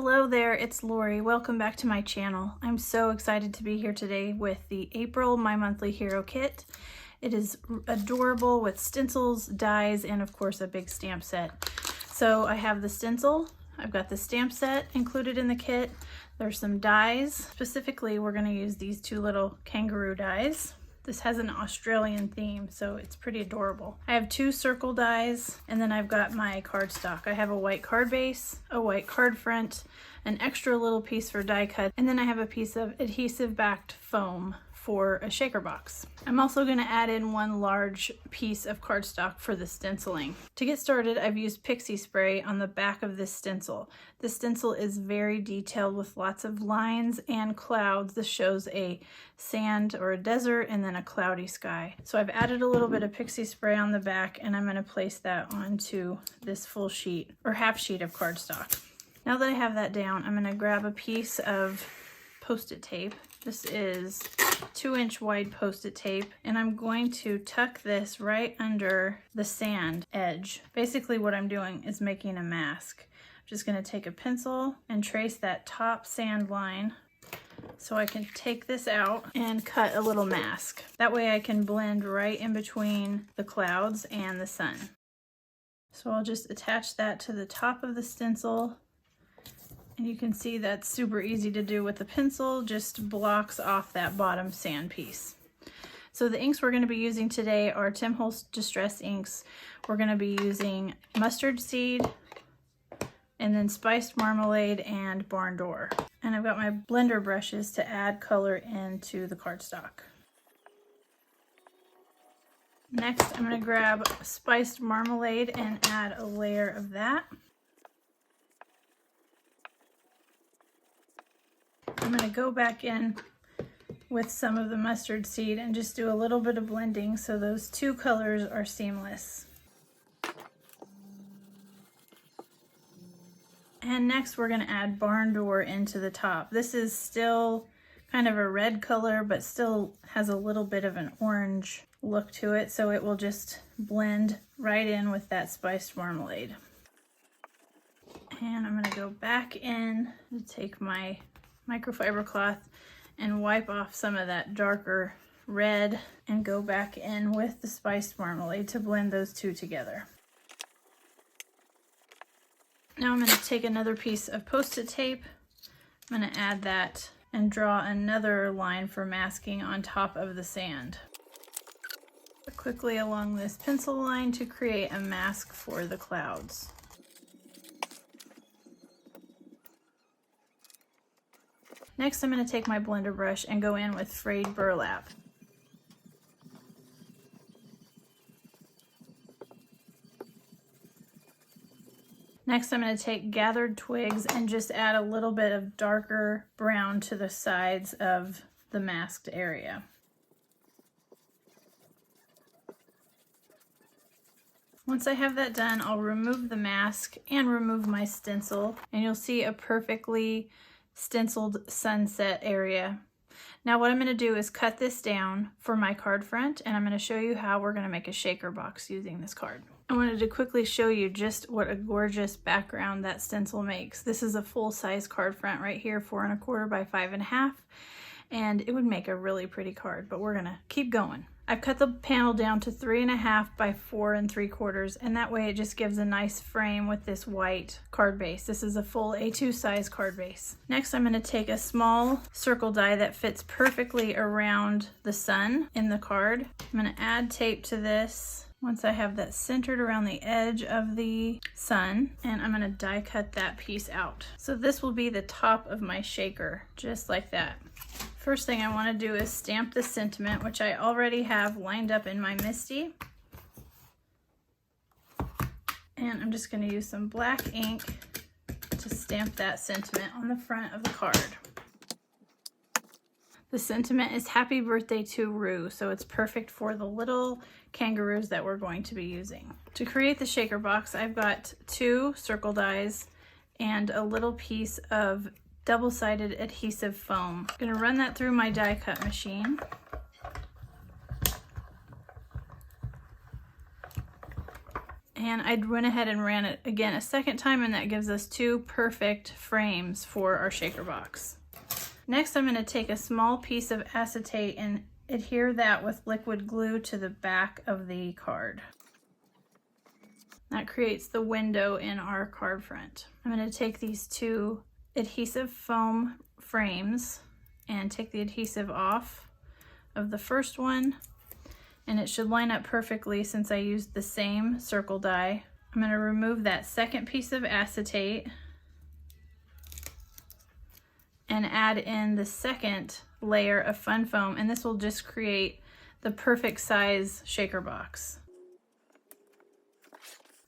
Hello there, it's Lori. Welcome back to my channel. I'm so excited to be here today with the April My Monthly Hero Kit. It is adorable with stencils, dies, and of course a big stamp set. So I have the stencil, I've got the stamp set included in the kit. There's some dies. Specifically, we're going to use these two little kangaroo dies. This has an Australian theme, so it's pretty adorable. I have two circle dies, and then I've got my cardstock. I have a white card base, a white card front, an extra little piece for die cut, and then I have a piece of adhesive backed foam for a shaker box. I'm also going to add in one large piece of cardstock for the stenciling. To get started, I've used pixie spray on the back of this stencil. This stencil is very detailed with lots of lines and clouds. This shows a sand or a desert and then a cloudy sky. So I've added a little bit of pixie spray on the back, and I'm going to place that onto this full sheet or half sheet of cardstock. Now that I have that down, I'm going to grab a piece of Post-it tape. This is 2-inch wide Post-it tape, and I'm going to tuck this right under the sand edge. Basically what I'm doing is making a mask. I'm just going to take a pencil and trace that top sand line so I can take this out and cut a little mask. That way I can blend right in between the clouds and the sun. So I'll just attach that to the top of the stencil. And you can see that's super easy to do with the pencil, just blocks off that bottom sand piece. So the inks we're going to be using today are Tim Holtz Distress inks. We're going to be using Mustard Seed, and then Spiced Marmalade and Barn Door. And I've got my blender brushes to add color into the cardstock. Next, I'm going to grab Spiced Marmalade and add a layer of that. I'm going to go back in with some of the mustard seed and just do a little bit of blending so those two colors are seamless. And next we're going to add Barn Door into the top. This is still kind of a red color, but still has a little bit of an orange look to it, so it will just blend right in with that spiced marmalade. And I'm going to go back in to take my microfiber cloth and wipe off some of that darker red and go back in with the spiced marmalade to blend those two together. Now I'm going to take another piece of Post-it tape. I'm going to add that and draw another line for masking on top of the sand. Quickly along this pencil line to create a mask for the clouds. Next, I'm going to take my blender brush and go in with frayed burlap. Next, I'm going to take gathered twigs and just add a little bit of darker brown to the sides of the masked area. Once I have that done, I'll remove the mask and remove my stencil, and you'll see a perfectly stenciled sunset area. Now what I'm going to do is cut this down for my card front, and I'm going to show you how we're going to make a shaker box using this card. I wanted to quickly show you just what a gorgeous background that stencil makes. This is a full-size card front right here, 4 1/4 by 5 1/2, and it would make a really pretty card, but we're going to keep going. I've cut the panel down to 3 1/2 by 4 3/4, and that way it just gives a nice frame with this white card base. This is a full A2 size card base. Next, I'm going to take a small circle die that fits perfectly around the sun in the card. I'm going to add tape to this once I have that centered around the edge of the sun, and I'm going to die cut that piece out. So this will be the top of my shaker, just like that. First thing I want to do is stamp the sentiment, which I already have lined up in my MISTI. And I'm just going to use some black ink to stamp that sentiment on the front of the card. The sentiment is Happy Birthday to Roo, so it's perfect for the little kangaroos that we're going to be using. To create the shaker box, I've got 2 circle dies and a little piece of double-sided adhesive foam. I'm going to run that through my die cut machine. And I went ahead and ran it again a second time, and that gives us 2 perfect frames for our shaker box. Next, I'm going to take a small piece of acetate and adhere that with liquid glue to the back of the card. That creates the window in our card front. I'm going to take these 2 adhesive foam frames and take the adhesive off of the first one, and it should line up perfectly since I used the same circle die. I'm going to remove that second piece of acetate and add in the second layer of fun foam, and this will just create the perfect size shaker box.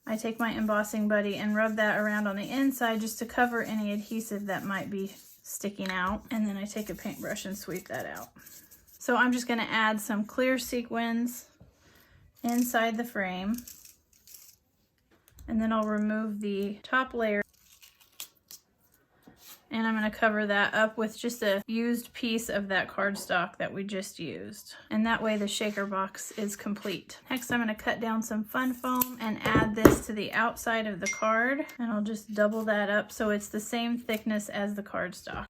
I take my embossing buddy and rub that around on the inside just to cover any adhesive that might be sticking out, and then I take a paintbrush and sweep that out. So I'm just going to add some clear sequins inside the frame, and then I'll remove the top layer, and I'm going to cover that up with just a used piece of that cardstock that we just used. And that way the shaker box is complete. Next, I'm going to cut down some fun foam and add this to the outside of the card, and I'll just double that up so it's the same thickness as the cardstock.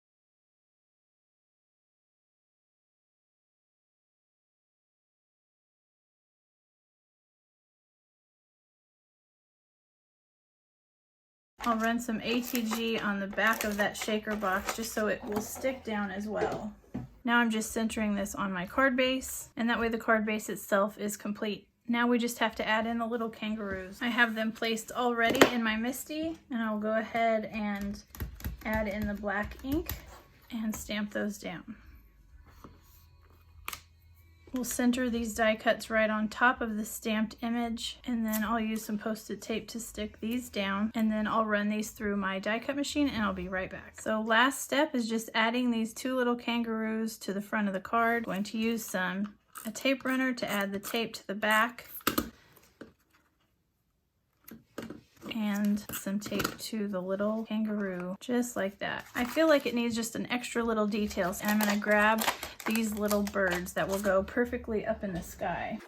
I'll run some ATG on the back of that shaker box just so it will stick down as well. Now I'm just centering this on my card base, and that way the card base itself is complete. Now we just have to add in the little kangaroos. I have them placed already in my MISTI, and I'll go ahead and add in the black ink and stamp those down. We'll center these die cuts right on top of the stamped image, and then I'll use some Post-it tape to stick these down, and then I'll run these through my die cut machine and I'll be right back. So last step is just adding these 2 little kangaroos to the front of the card. I'm going to use a tape runner to add the tape to the back, and some tape to the little kangaroo, just like that. I feel like it needs just an extra little details, and I'm going to grab these little birds that will go perfectly up in the sky.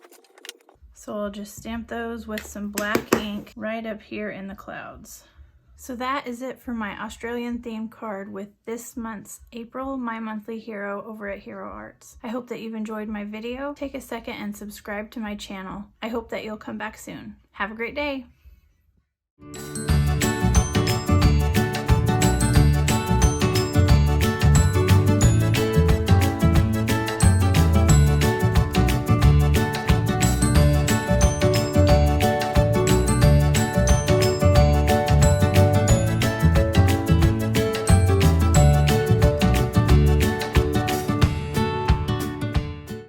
So I'll just stamp those with some black ink right up here in the clouds. So that is it for my Australian themed card with this month's April My Monthly Hero over at Hero Arts. I hope that you've enjoyed my video. Take a second and subscribe to my channel. I hope that you'll come back soon. Have a great day.